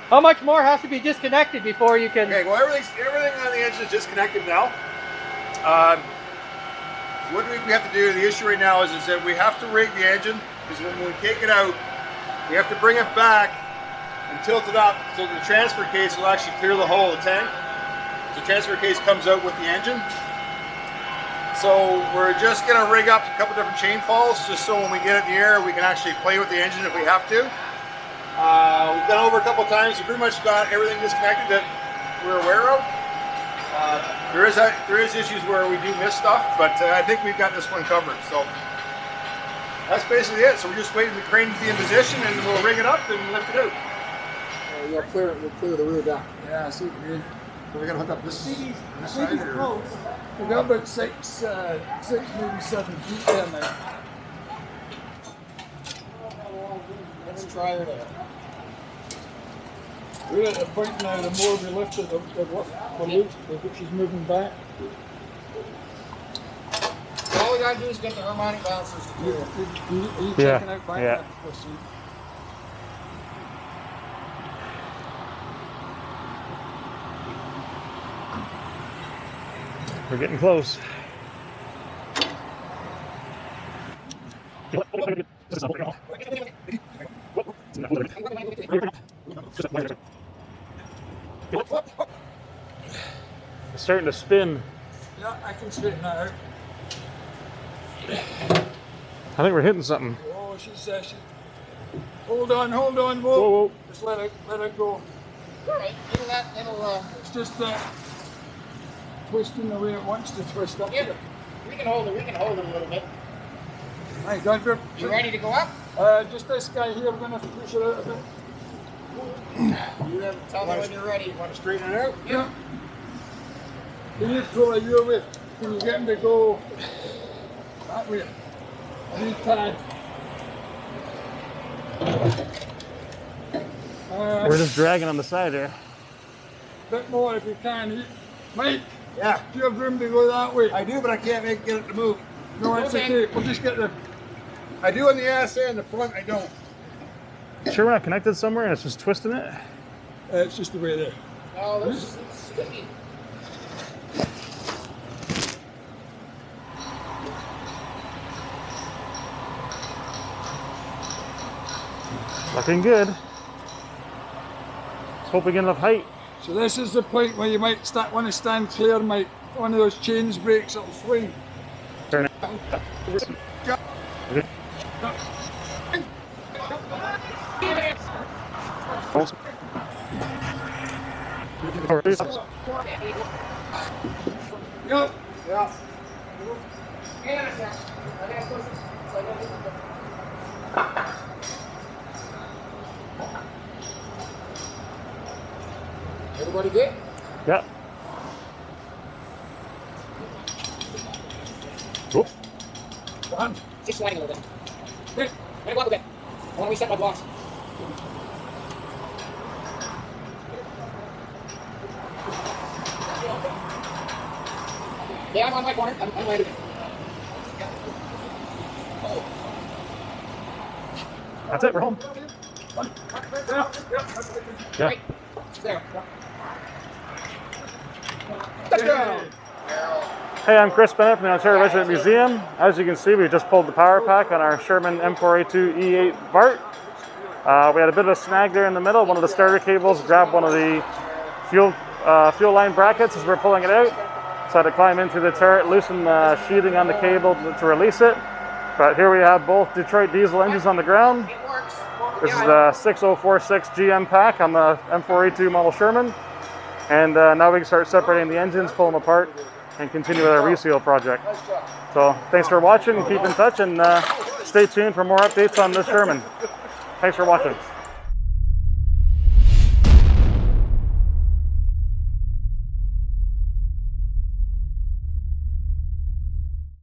How much more has to be disconnected before you can... Okay, well everything on the engine is disconnected now. What we have to do, the issue right now is that we have to rig the engine, because when we take it out, we have to bring it back and tilt it up so the transfer case will actually clear the whole of the tank. So the transfer case comes out with the engine. So we're just going to rig up a couple different chain falls, just so when we get it in the air we can actually play with the engine if we have to. We've done over a couple times. We pretty much got everything disconnected that we're aware of. There is issues where we do miss stuff, but I think we've got this one covered. So that's basically it. So we're just waiting for the crane to be in position, and we'll rig it up and lift it out. You'll clear the rear down. Yeah, I see what you mean. We're gonna hook up this side here. We've got about six, maybe 7 feet there now. Let's try it out. We're at the point now, the more we lift it, the loop, which is moving back. So all we gotta do is get the harmonic balances to clear. Are you checking out back there? We're getting close. It's starting to spin. Yeah, I can straighten that out. I think we're hitting something. Oh, she's hold on, whoa. Whoa. Just let it go. Alright, It's just twisting the way it wants to twist up here. we can hold it a little bit. Hey, God, You ready to go up? just this guy here, we're going to push it out a bit. You tell me when you're ready. Want to straighten it out? Yeah. Can you pull your way? Can you get him to go that way? Retard. We're just dragging on the side here. A bit more if you can. Mike, Yeah. do you have room to go that way? I do, but I can't get it to move. No, it's okay. We'll just get the... I do on the ass and the front, I don't. Sure we're not connected somewhere and it's just twisting it? it's just the way there. Oh, there's sticky. Looking good. Let's hope we get enough height. So this is the point where you might want to stand clear, Mike. One of those chains breaks, it'll swing. Turn it. Yep. Yeah. Everybody good? Yeah. Oops. One. Just sliding a little bit. Hey. Let it go up a bit. I want to reset my blocks. Yeah, I'm on my corner. I'm ready. That's it, we're home. Yeah. Right. There. Touchdown! Hey, I'm Chris Bennett from the Ontario Regiment Museum. As you can see, we just pulled the power pack on our Sherman M4A2E8 BART. We had a bit of a snag there in the middle. One of the starter cables grabbed one of the fuel line brackets as we're pulling it out. So I had to climb into the turret, loosen the sheathing on the cable to release it. But here we have both Detroit diesel engines on the ground. It works. This is the 6046 GM pack on the M4A2 model Sherman. And now we can start separating the engines, pull them apart, and continue with our reseal project. So thanks for watching, keep in touch, and stay tuned for more updates on this Sherman. Thanks for watching.